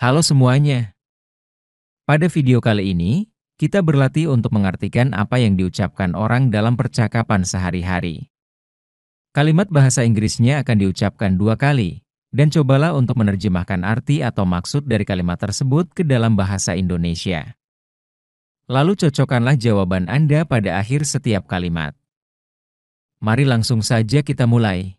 Halo semuanya. Pada video kali ini, kita berlatih untuk mengartikan apa yang diucapkan orang dalam percakapan sehari-hari. Kalimat bahasa Inggrisnya akan diucapkan 2 kali, dan cobalah untuk menerjemahkan arti atau maksud dari kalimat tersebut ke dalam bahasa Indonesia. Lalu cocokkanlah jawaban Anda pada akhir setiap kalimat. Mari langsung saja kita mulai.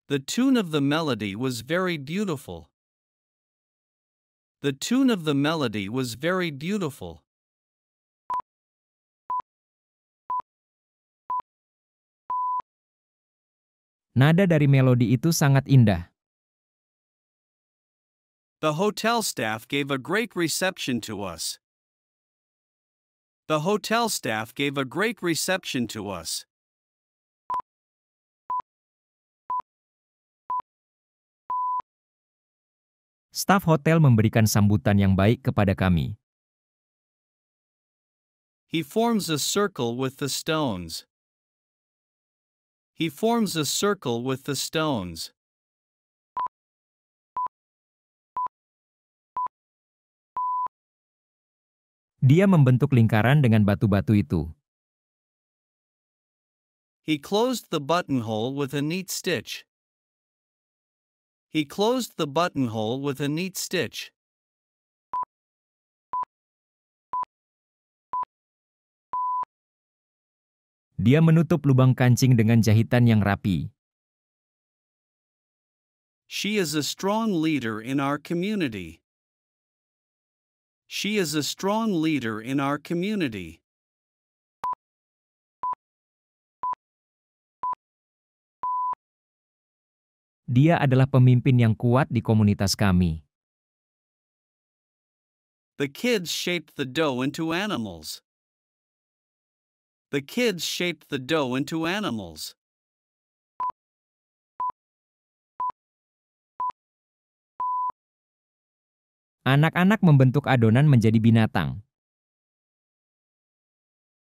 The tune of the melody was very beautiful. The tune of the melody was very beautiful. Nada dari melodi itu sangat indah. The hotel staff gave a great reception to us. The hotel staff gave a great reception to us. Staf hotel memberikan sambutan yang baik kepada kami. He forms a circle with the stones. He forms a circle with the stones. Dia membentuk lingkaran dengan batu-batu itu. He closed the buttonhole with a neat stitch. He closed the buttonhole with a neat stitch. Dia menutup lubang kancing dengan jahitan yang rapi. She is a strong leader in our community. She is a strong leader in our community. Dia adalah pemimpin yang kuat di komunitas kami. The kids shaped the dough into animals. The kids shaped the dough into animals. Anak-anak membentuk adonan menjadi binatang.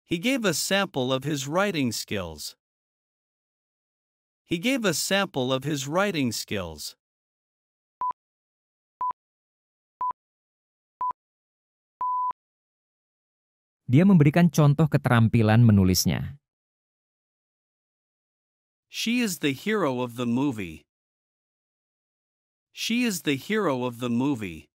He gave a sample of his writing skills. He gave a sample of his writing skills. Dia memberikan contoh keterampilan menulisnya. She is the hero of the movie. She is the hero of the movie.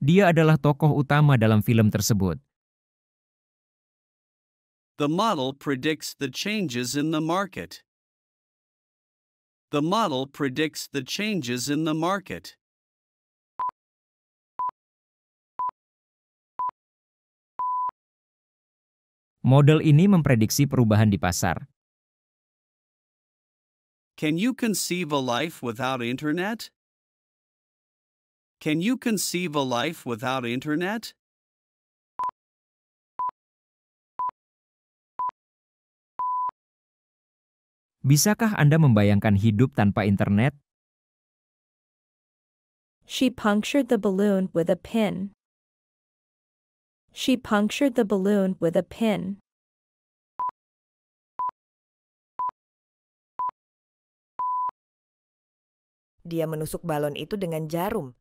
Dia adalah tokoh utama dalam film tersebut. The model predicts the changes in the market. The model predicts the changes in the market. Model ini memprediksi perubahan di pasar. Can you conceive a life without internet? Can you conceive a life without internet? Bisakah Anda membayangkan hidup tanpa internet? She punctured the balloon with a pin. She punctured the balloon with a pin. Dia menusuk balon itu dengan jarum.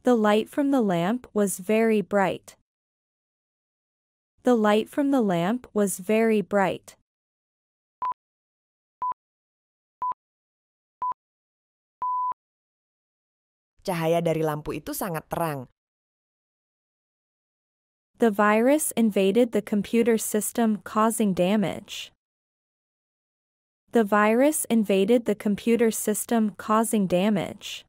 The light from the lamp was very bright. The light from the lamp was very bright. Cahaya dari lampu itu sangat terang. The virus invaded the computer system, causing damage. The virus invaded the computer system, causing damage.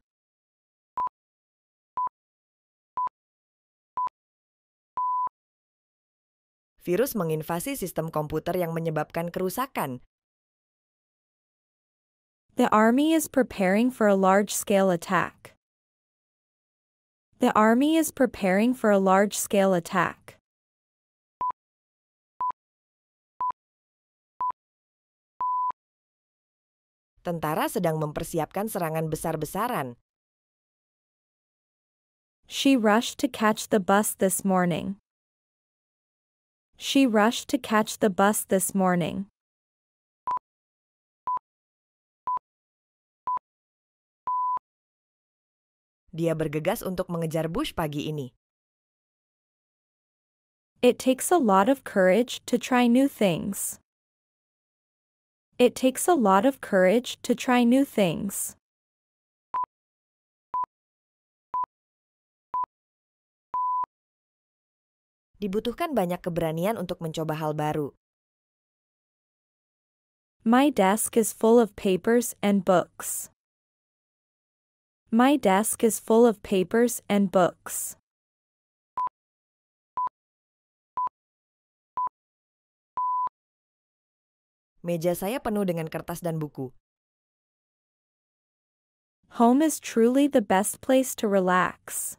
Virus menginvasi sistem komputer yang menyebabkan kerusakan. The army is preparing for a large-scale attack. The army is preparing for a large-scale attack. Tentara sedang mempersiapkan serangan besar-besaran. She rushed to catch the bus this morning. She rushed to catch the bus this morning. Dia bergegas untuk mengejar Bush pagi ini. It takes a lot of courage to try new things. It takes a lot of courage to try new things. Dibutuhkan banyak keberanian untuk mencoba hal baru. My desk is full of papers and books. My desk is full of papers and books. Meja saya penuh dengan kertas dan buku. Home is truly the best place to relax.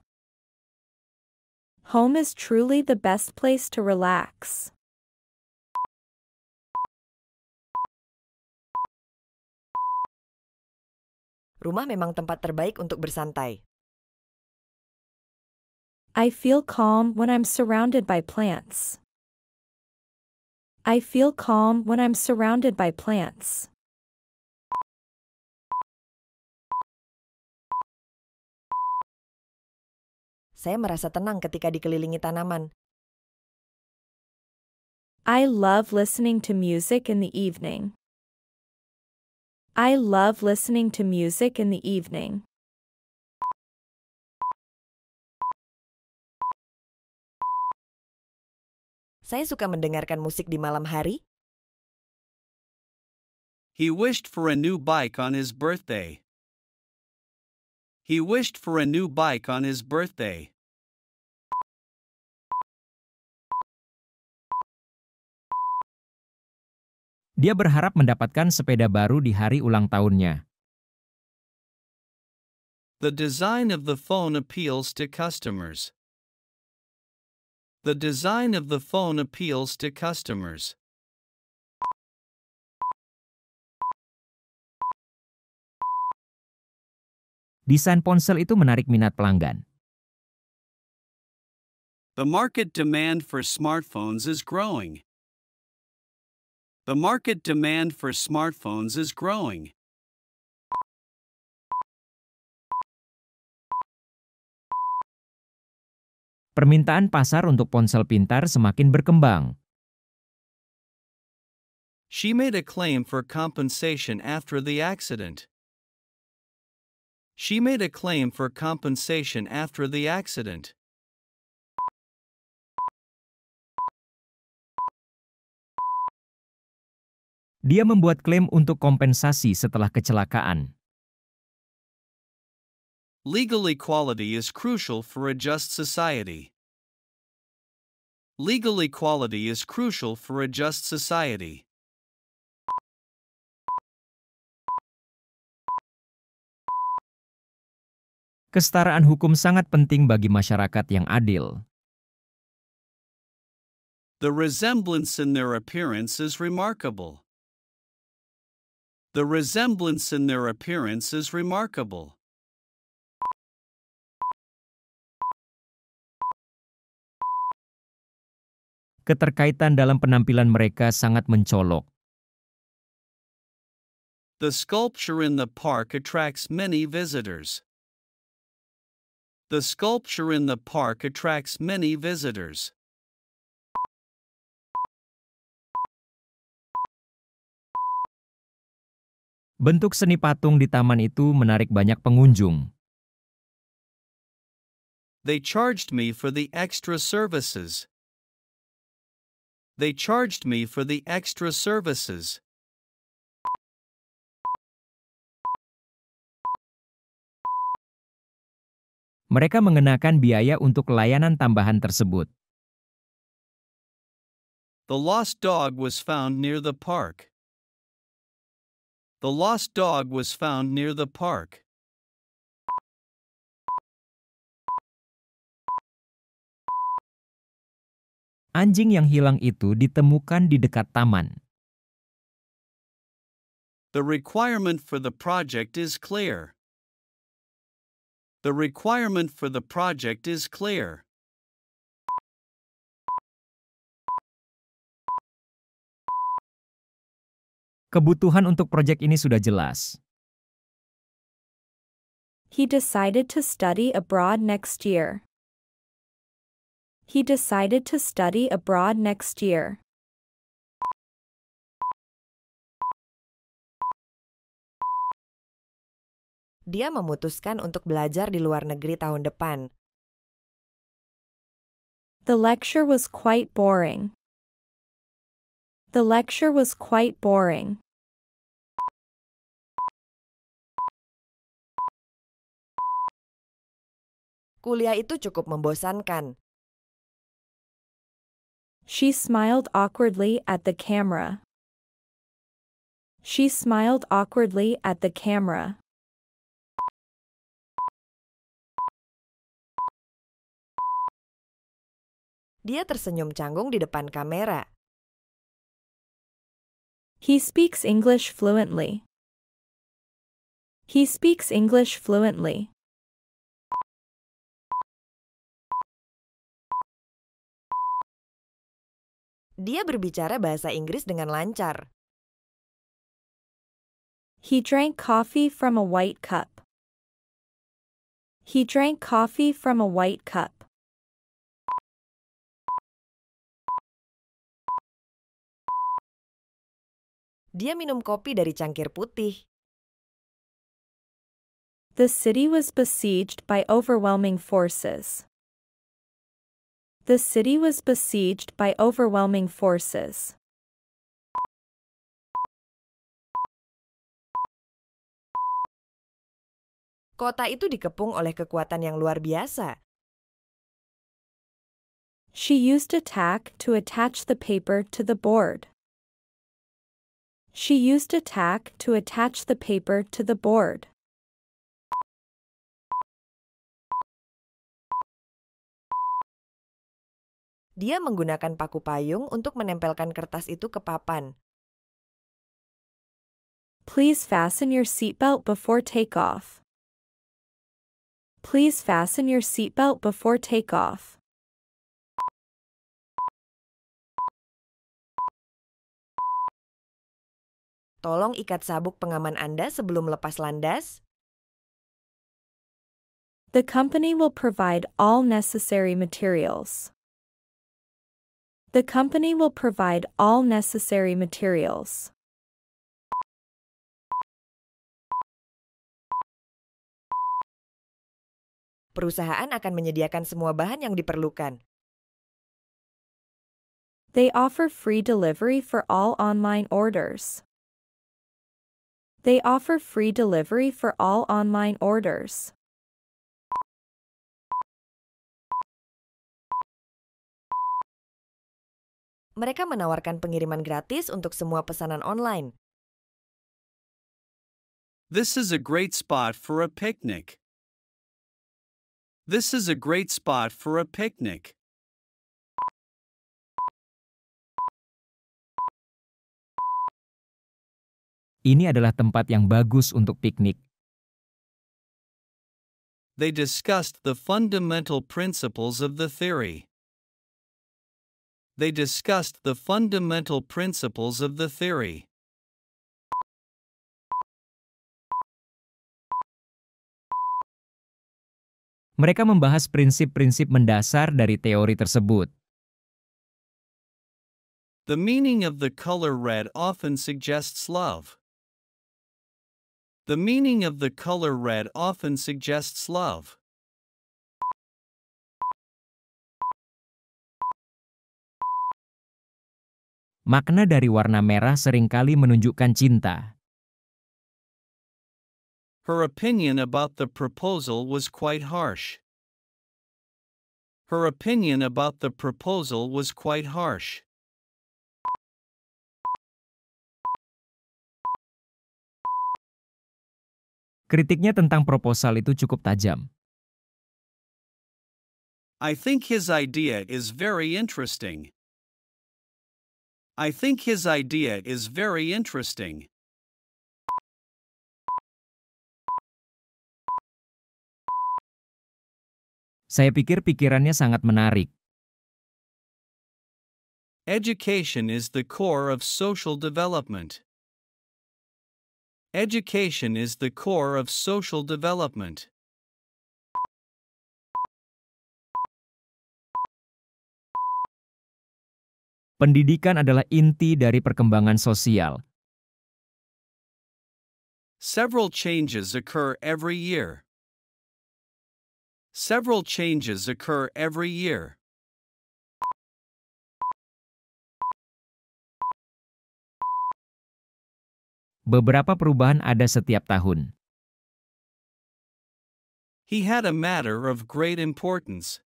Home is truly the best place to relax. Rumah memang tempat terbaik untuk bersantai. I feel calm when I'm surrounded by plants. I feel calm when I'm surrounded by plants. Saya merasa tenang ketika dikelilingi tanaman. I love listening to music in the evening. I love listening to music in the evening. Saya suka mendengarkan musik di malam hari. He wished for a new bike on his birthday. He wished for a new bike on his birthday. Dia berharap mendapatkan sepeda baru di hari ulang tahunnya. The design of the phone appeals to customers. The design of the phone appeals to customers. Desain ponsel itu menarik minat pelanggan. The market demand for smartphones is growing. The market demand for smartphones is growing. Permintaan pasar untuk ponsel pintar semakin berkembang. She made a claim for compensation after the accident. She made a claim for compensation after the accident. Dia membuat klaim untuk kompensasi setelah kecelakaan. Legal equality is crucial for a just society. Legal equality is crucial for a just society. Kesetaraan hukum sangat penting bagi masyarakat yang adil. The resemblance in their appearance is remarkable. The resemblance in their appearance is remarkable. Keterkaitan dalam penampilan mereka sangat mencolok. The sculpture in the park attracts many visitors. The sculpture in the park attracts many visitors. Bentuk seni patung di taman itu menarik banyak pengunjung. They charged me for the extra services. They charged me for the extra services. Mereka mengenakan biaya untuk layanan tambahan tersebut. The lost dog was found near the park. The lost dog was found near the park. Anjing yang hilang itu ditemukan di dekat taman. The requirement for the project is clear. The requirement for the project is clear. Kebutuhan untuk proyek ini sudah jelas. He decided to study abroad next year. He decided to study abroad next year. Dia memutuskan untuk belajar di luar negeri tahun depan. The lecture was quite boring. The lecture was quite boring. Kuliah itu cukup membosankan. She smiled awkwardly at the camera. She smiled awkwardly at the camera. Dia tersenyum canggung di depan kamera. He speaks English fluently. He speaks English fluently. Dia berbicara bahasa Inggris dengan lancar. He drank coffee from a white cup. He drank coffee from a white cup. Dia minum kopi dari cangkir putih. The city was besieged by overwhelming forces. The city was besieged by overwhelming forces. Kota itu dikepung oleh kekuatan yang luar biasa. She used a tack to attach the paper to the board. She used a tack to attach the paper to the board. Dia menggunakan paku payung untuk menempelkan kertas itu ke papan. Please fasten your seatbelt before takeoff. Please fasten your seatbelt before takeoff. Tolong ikat sabuk pengaman Anda sebelum lepas landas. The company will provide all necessary materials. The company will provide all necessary materials. Perusahaan akan menyediakan semua bahan yang diperlukan. They offer free delivery for all online orders. They offer free delivery for all online orders. Mereka menawarkan pengiriman gratis untuk semua pesanan online. This is a great spot for a picnic. This is a great spot for a picnic. Ini adalah tempat yang bagus untuk piknik. They discussed the fundamental principles of the theory. They discussed the fundamental principles of the theory. Mereka membahas prinsip-prinsip mendasar dari teori tersebut. The meaning of the color red often suggests love. The meaning of the color red often suggests love. Makna dari warna merah seringkali menunjukkan cinta. Her opinion about the proposal was quite harsh. Her opinion about the proposal was quite harsh. Kritiknya tentang proposal itu cukup tajam. I think his idea is very interesting. I think his idea is very interesting. Saya pikir pikirannya sangat menarik. Education is the core of social development. Education is the core of social development. Pendidikan adalah inti dari perkembangan sosial. Several changes occur every year. Several changes occur every year. Beberapa perubahan ada setiap tahun. He had a matter of great importance.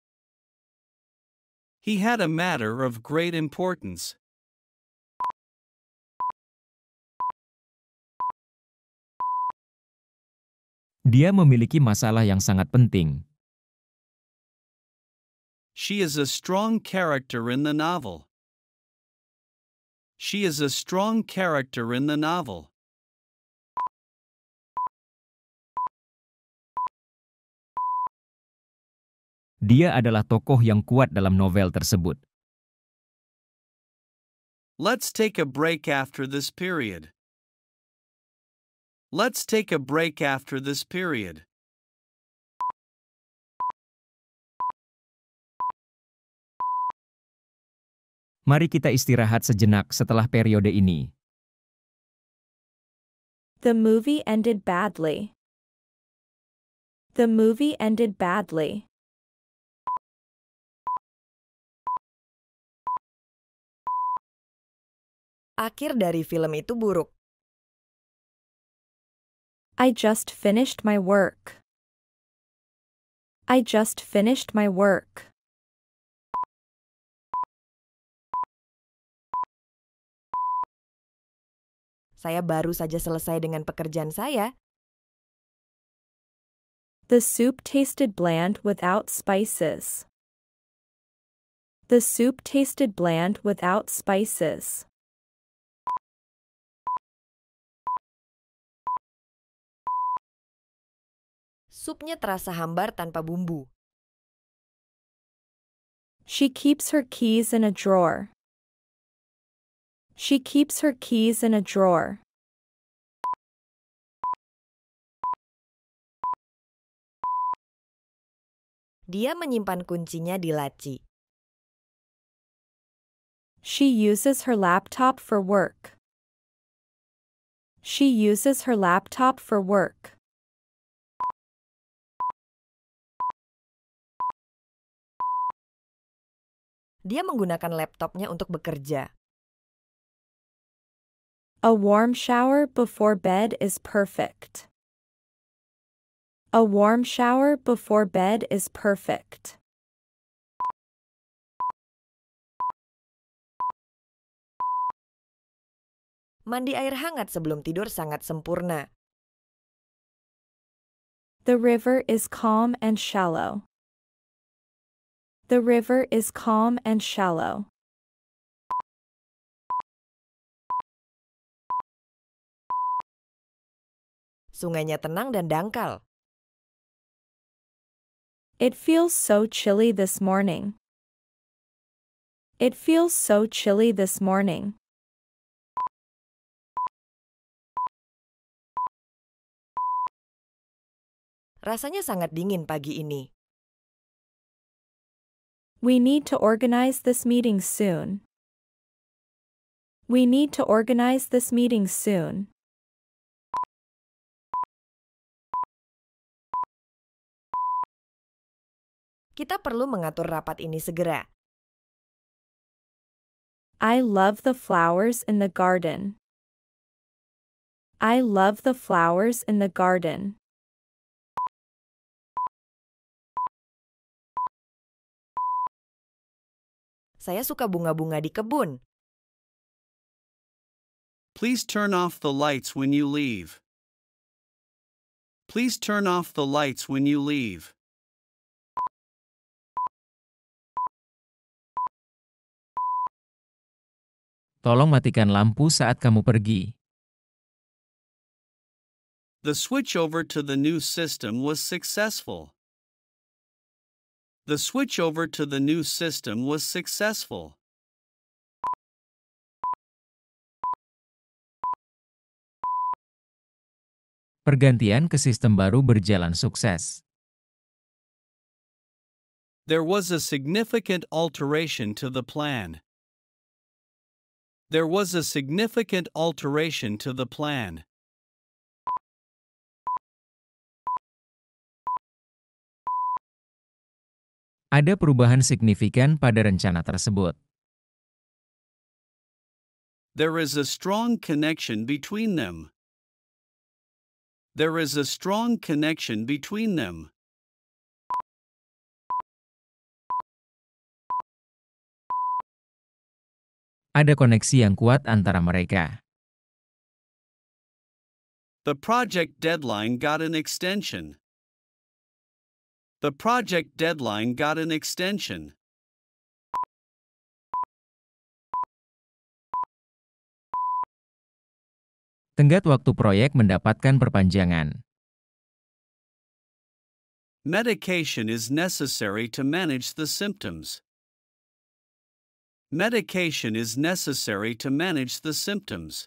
He had a matter of great importance. Dia memiliki masalah yang sangat penting. She is a strong character in the novel. She is a strong character in the novel. Dia adalah tokoh yang kuat dalam novel tersebut. Let's take a break after this period. Let's take a break after this period. Mari kita istirahat sejenak setelah periode ini. The movie ended badly. The movie ended badly. Akhir dari film itu buruk. I just finished my work. I just finished my work. Saya baru saja selesai dengan pekerjaan saya. The soup tasted bland without spices. The soup tasted bland without spices. Supnya terasa hambar tanpa bumbu. She keeps her keys in a drawer. She keeps her keys in a drawer. Dia menyimpan kuncinya di laci. She uses her laptop for work. She uses her laptop for work. Dia menggunakan laptopnya untuk bekerja. A warm shower before bed is perfect. A warm shower before bed is perfect. Mandi air hangat sebelum tidur sangat sempurna. The river is calm and shallow. The river is calm and shallow. Sungainya tenang dan dangkal. It feels so chilly this morning. It feels so chilly this morning. Rasanya sangat dingin pagi ini. We need to organize this meeting soon. We need to organize this meeting soon. Kita perlu mengatur rapat ini segera. I love the flowers in the garden. I love the flowers in the garden. Saya suka bunga-bunga di kebun. Please turn off the lights when you leave. Please turn off the lights when you leave. Tolong matikan lampu saat kamu pergi. The switch over to the new system was successful. The switchover to the new system was successful. Pergantian ke sistem baru berjalan sukses. There was a significant alteration to the plan. There was a significant alteration to the plan. Ada perubahan signifikan pada rencana tersebut. There is a strong connection between them. There is a strong connection between them. Ada koneksi yang kuat antara mereka. The project deadline got an extension. The project deadline got an extension. Tenggat waktu proyek mendapatkan perpanjangan. Medication is necessary to manage the symptoms. Medication is necessary to manage the symptoms.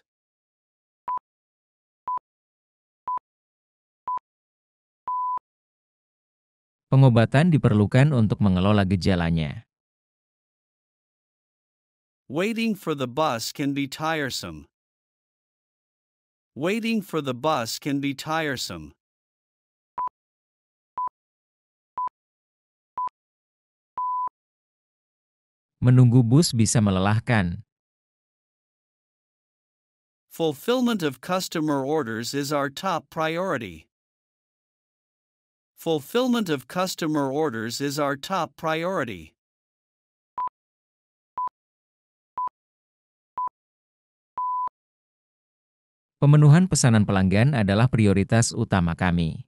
Pengobatan diperlukan untuk mengelola gejalanya. Waiting for the bus can be tiresome. Waiting for the bus can be tiresome. Menunggu bus bisa melelahkan. Fulfillment of customer orders is our top priority. Fulfillment of customer orders is our top priority. Pemenuhan pesanan pelanggan adalah prioritas utama kami.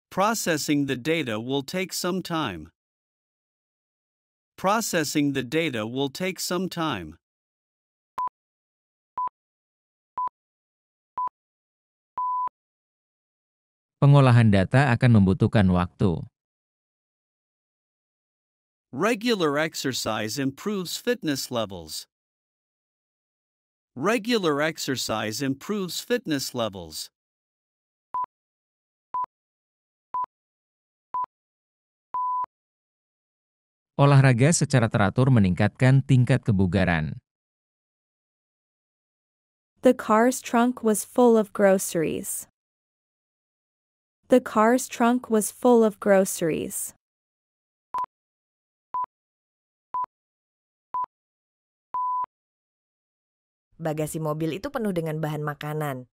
Processing the data will take some time. Processing the data will take some time. Pengolahan data akan membutuhkan waktu. Regular exercise improves fitness levels. Regular exercise improves fitness levels. Olahraga secara teratur meningkatkan tingkat kebugaran. The car's trunk was full of groceries. The car's trunk was full of groceries. Bagasi mobil itu penuh dengan bahan makanan.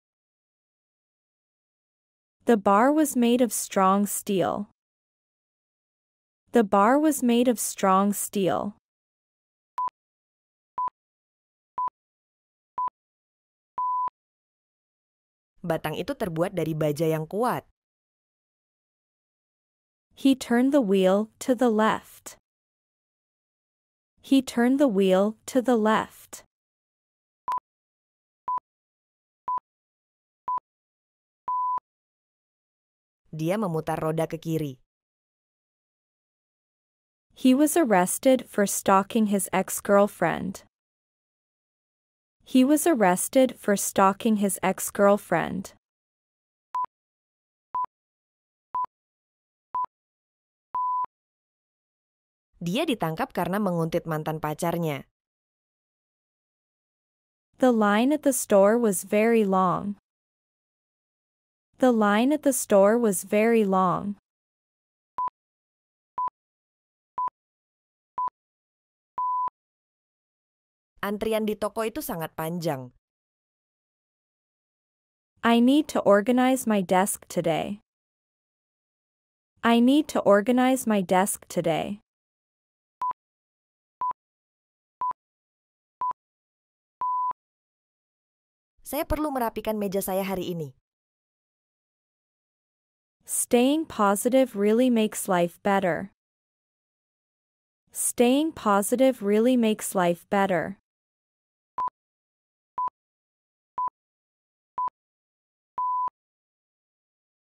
The bar was made of strong steel. The bar was made of strong steel. Batang itu terbuat dari baja yang kuat. He turned the wheel to the left. He turned the wheel to the left. Dia memutar roda ke kiri. He was arrested for stalking his ex-girlfriend. He was arrested for stalking his ex-girlfriend. Dia ditangkap karena menguntit mantan pacarnya. The line at the store was very long. The line at the store was very long. Antrian di toko itu sangat panjang. I need to organize my desk today. I need to organize my desk today. Saya perlu merapikan meja saya hari ini. Staying positive really makes life better. Staying positive really makes life better.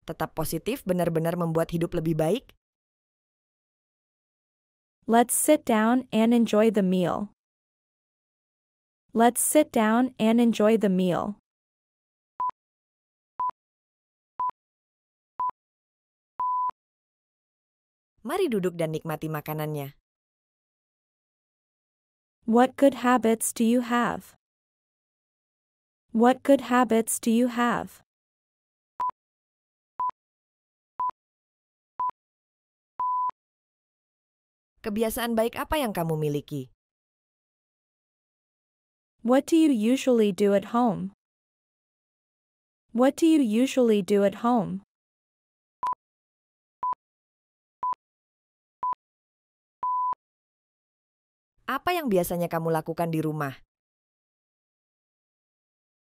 Tetap positif benar-benar membuat hidup lebih baik. Let's sit down and enjoy the meal. Let's sit down and enjoy the meal. Mari duduk dan nikmati makanannya. What good habits do you have? What good habits do you have? Kebiasaan baik apa yang kamu miliki? What do you usually do at home? What do you usually do at home? Apa yang biasanya kamu lakukan di rumah?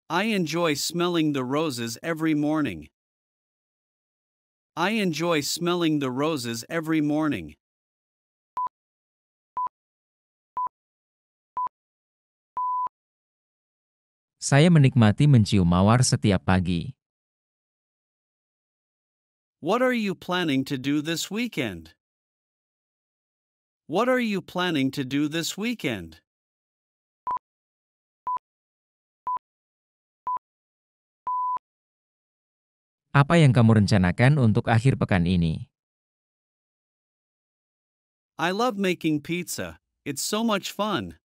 I enjoy smelling the roses every morning. I enjoy smelling the roses every morning. Saya menikmati mencium mawar setiap pagi. What are you planning to do this weekend? What are you planning to do this weekend? Apa yang kamu rencanakan untuk akhir pekan ini? I love making pizza. It's so much fun.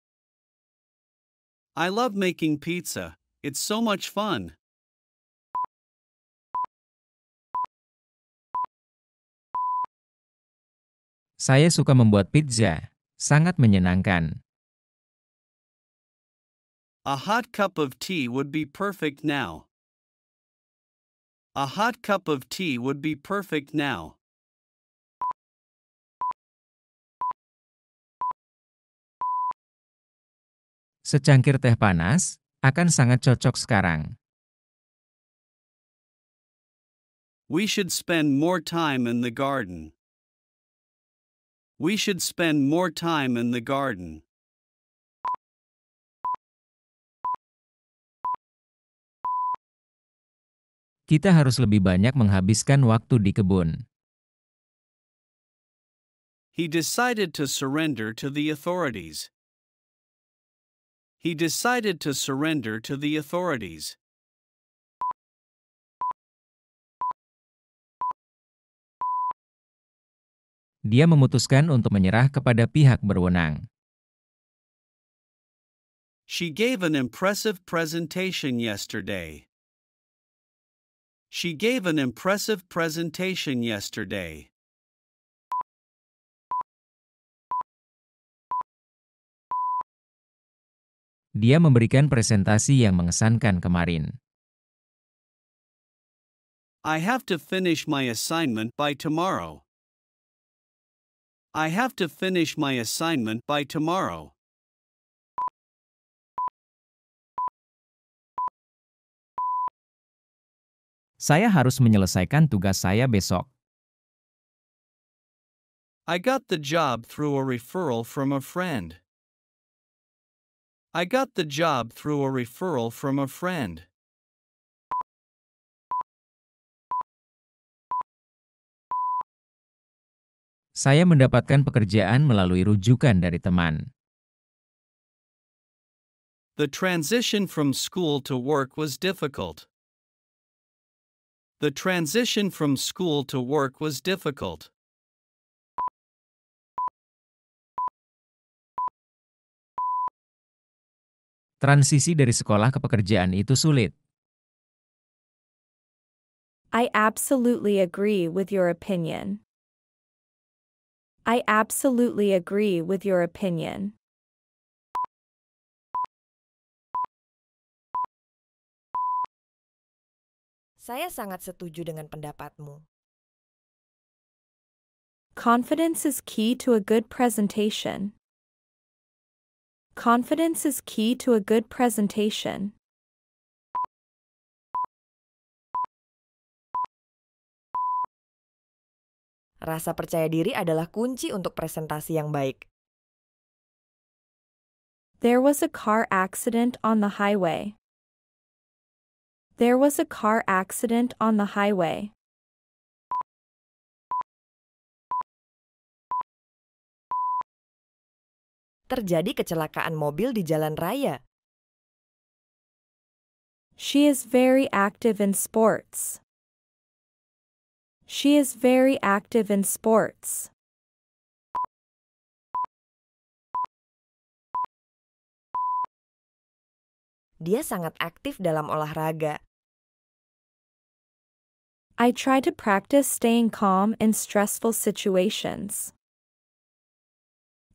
I love making pizza. It's so much fun. Saya suka membuat pizza. Sangat menyenangkan. A hot cup of tea would be perfect now. A hot cup of tea would be perfect now. Secangkir teh panas akan sangat cocok sekarang. We should spend more time in the garden. We should spend more time in the garden. Kita harus lebih banyak menghabiskan waktu di kebun. He decided to surrender to the authorities. He decided to surrender to the authorities. Dia memutuskan untuk menyerah kepada pihak berwenang. She gave an impressive presentation yesterday. She gave an impressive presentation yesterday. Dia memberikan presentasi yang mengesankan kemarin. I have to finish my assignment by tomorrow. I have to finish my assignment by tomorrow. Saya harus menyelesaikan tugas saya besok. I got the job through a referral from a friend. I got the job through a referral from a friend. Saya mendapatkan pekerjaan melalui rujukan dari teman. The transition from school to work was difficult. The transition from school to work was difficult. Transisi dari sekolah ke pekerjaan itu sulit. I absolutely agree with your opinion. I absolutely agree with your opinion. Saya sangat setuju dengan pendapatmu. Confidence is key to a good presentation. Confidence is key to a good presentation. Rasa percaya diri adalah kunci untuk presentasi yang baik. There was a car accident on the highway. There was a car accident on the highway. Terjadi kecelakaan mobil di jalan raya. She is very active in sports. She is very active in sports. Dia sangat aktif dalam olahraga. I try to practice staying calm in stressful situations.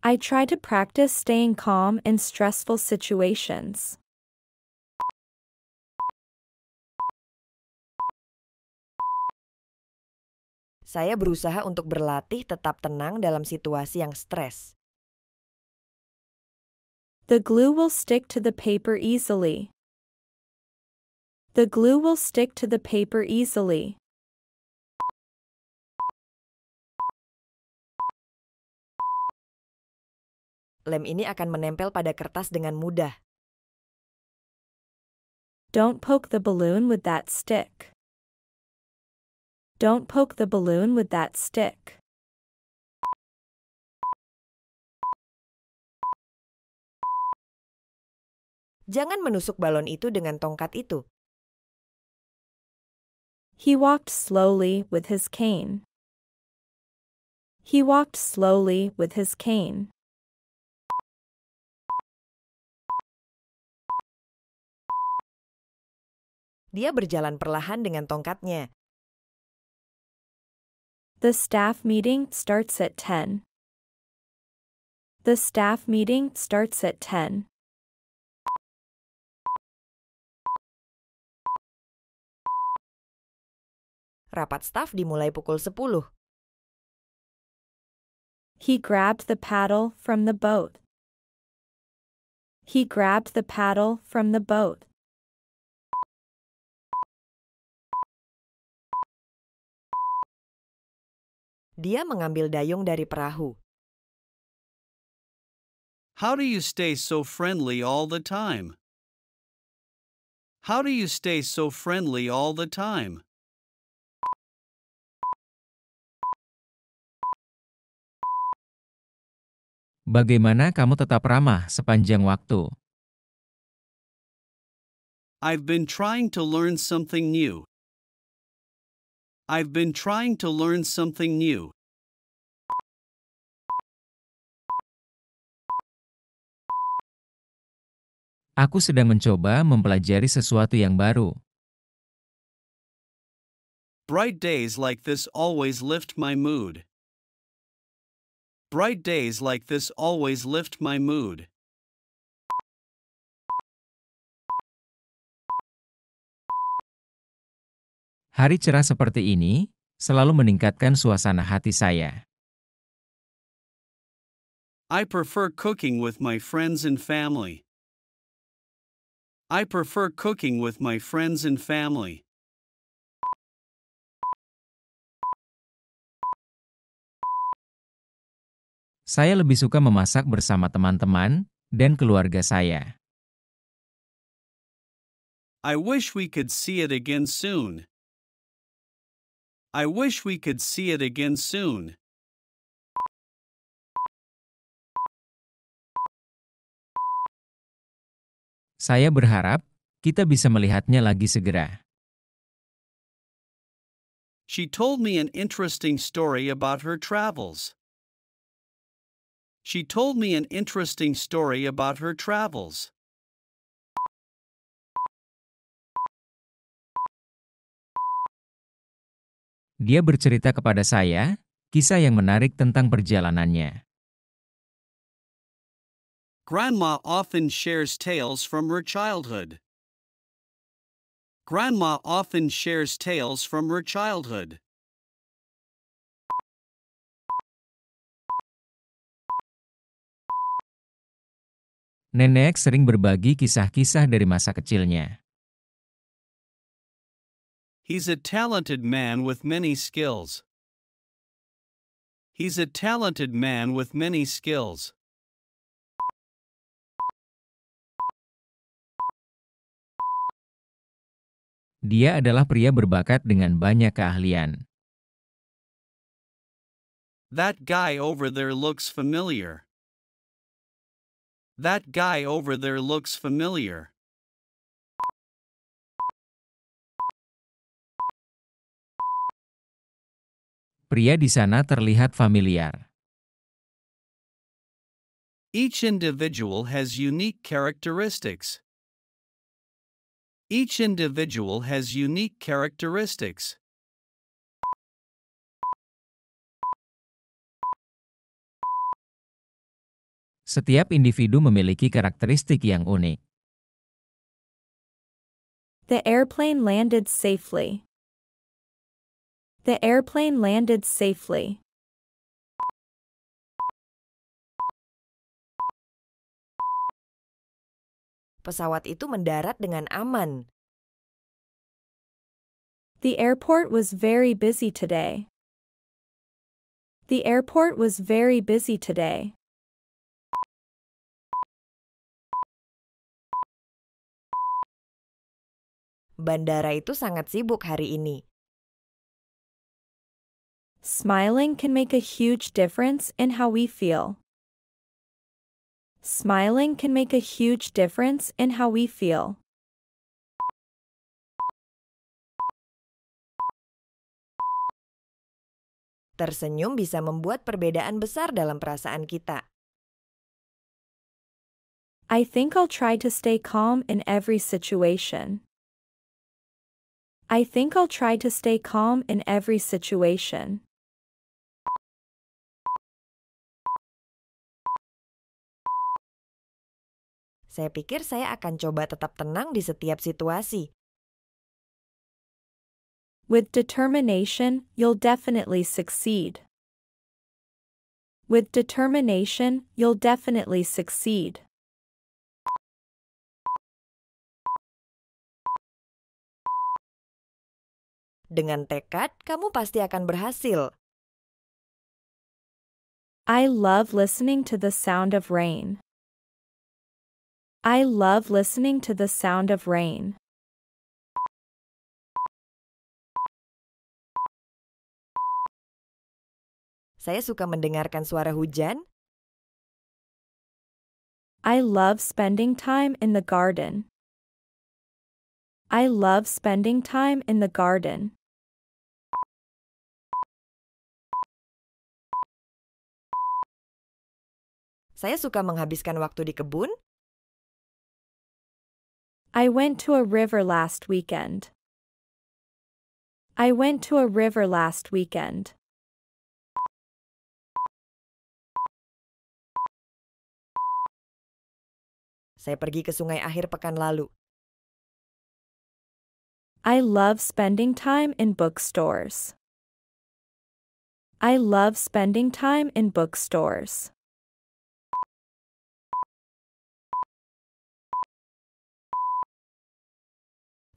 I try to practice staying calm in stressful situations. Saya berusaha untuk berlatih tetap tenang dalam situasi yang stres. The glue will stick to the paper easily. The glue will stick to the paper easily. Lem ini akan menempel pada kertas dengan mudah. Don't poke the balloon with that stick. Don't poke the balloon with that stick. Jangan menusuk balon itu dengan tongkat itu. He walked slowly with his cane. He walked slowly with his cane. Dia berjalan perlahan dengan tongkatnya. The staff meeting starts at 10. The staff meeting starts at 10. Rapat staf dimulai pukul 10. He grabbed the paddle from the boat. He grabbed the paddle from the boat. Dia mengambil dayung dari perahu. How do you stay so friendly all the time? How do you stay so friendly all the time? Bagaimana kamu tetap ramah sepanjang waktu? I've been trying to learn something new. I've been trying to learn something new. Aku sedang mencoba mempelajari sesuatu yang baru. Bright days like this always lift my mood. Bright days like this always lift my mood. Hari cerah seperti ini selalu meningkatkan suasana hati saya. I prefer cooking with my friends and family. I prefer cooking with my friends and family. Saya lebih suka memasak bersama teman-teman dan keluarga saya. I wish we could see it again soon. I wish we could see it again soon. Saya berharap kita bisa melihatnya lagi segera. She told me an interesting story about her travels. She told me an interesting story about her travels. Dia bercerita kepada saya kisah yang menarik tentang perjalanannya. Grandma often shares tales from her childhood. Grandma often shares tales from her childhood. Nenek sering berbagi kisah-kisah dari masa kecilnya. He's a talented man with many skills. He's a talented man with many skills. Dia adalah pria berbakat dengan banyak keahlian. That guy over there looks familiar. That guy over there looks familiar. Pria di sana terlihat familiar. Each individual has unique characteristics. Each individual has unique characteristics. Setiap individu memiliki karakteristik yang unik. The airplane landed safely. The airplane landed safely. Pesawat itu mendarat dengan aman. The airport was very busy today. The airport was very busy today. Bandara itu sangat sibuk hari ini. Smiling can make a huge difference in how we feel. Smiling can make a huge difference in how we feel. Tersenyum bisa membuat perbedaan besar dalam perasaan kita. I think I'll try to stay calm in every situation. I think I'll try to stay calm in every situation. Saya pikir saya akan coba tetap tenang di setiap situasi. With determination, you'll definitely succeed. With determination, you'll definitely succeed. Dengan tekad, kamu pasti akan berhasil. I love listening to the sound of rain. I love listening to the sound of rain. Saya suka mendengarkan suara hujan. I love spending time in the garden. I love spending time in the garden. Saya suka menghabiskan waktu di kebun. I went to a river last weekend. I went to a river last weekend. Saya pergi ke sungai akhir pekan lalu. I love spending time in bookstores. I love spending time in bookstores.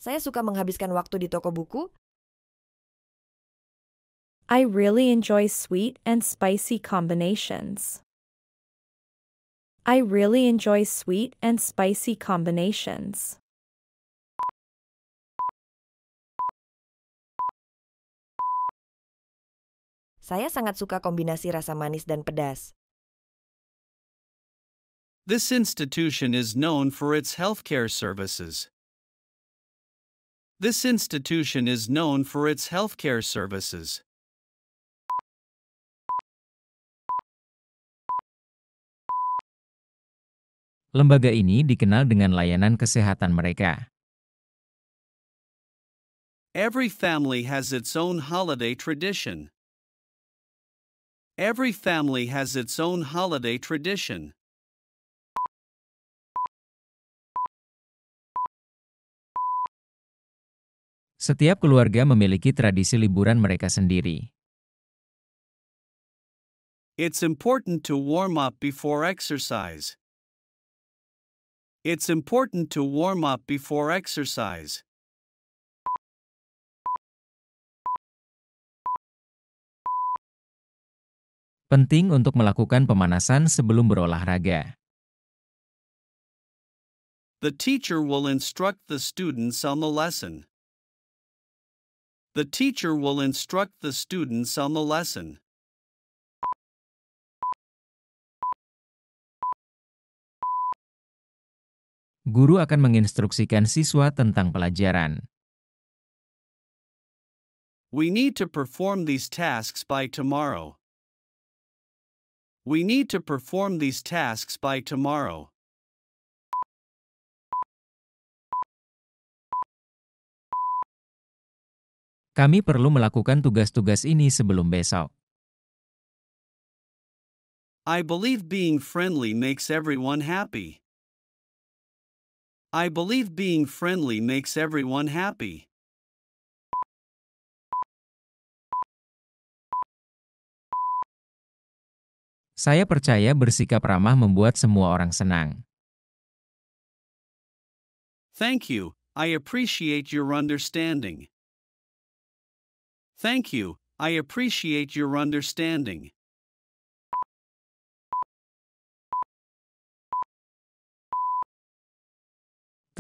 Saya suka menghabiskan waktu di toko buku. I really enjoy sweet and spicy combinations. I really enjoy sweet and spicy combinations. Saya sangat suka kombinasi rasa manis dan pedas. This institution is known for its healthcare services. This institution is known for its healthcare services. Lembaga ini dikenal dengan layanan kesehatan mereka. Every family has its own holiday tradition. Every family has its own holiday tradition. Setiap keluarga memiliki tradisi liburan mereka sendiri. It's important to warm up before exercise. It's important to warm up before exercise. Penting untuk melakukan pemanasan sebelum berolahraga. The teacher will instruct the students on the lesson. The teacher will instruct the students on the lesson. Guru akan menginstruksikan siswa tentang pelajaran. We need to perform these tasks by tomorrow. We need to perform these tasks by tomorrow. Kami perlu melakukan tugas-tugas ini sebelum besok. I believe being friendly makes everyone happy. I believe being friendly makes everyone happy. Saya percaya bersikap ramah membuat semua orang senang. Thank you, I appreciate your understanding. Thank you, I appreciate your understanding.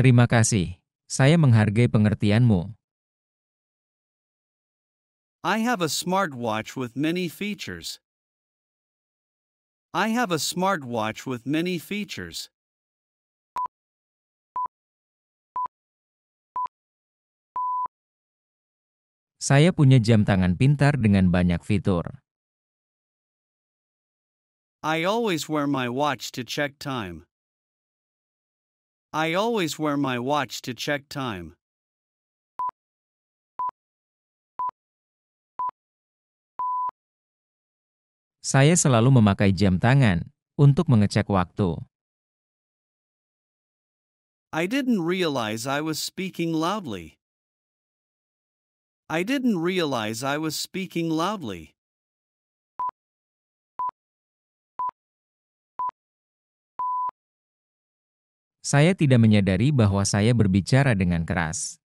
Terima kasih. Saya menghargai pengertianmu. I have a smartwatch with many features. I have a smartwatch with many features. Saya punya jam tangan pintar dengan banyak fitur. I always wear my watch to check time. I always wear my watch to check time. Saya selalu memakai jam tangan untuk mengecek waktu. I didn't realize I was speaking loudly. I didn't realize I was speaking loudly. Saya tidak menyadari bahwa saya berbicara dengan keras.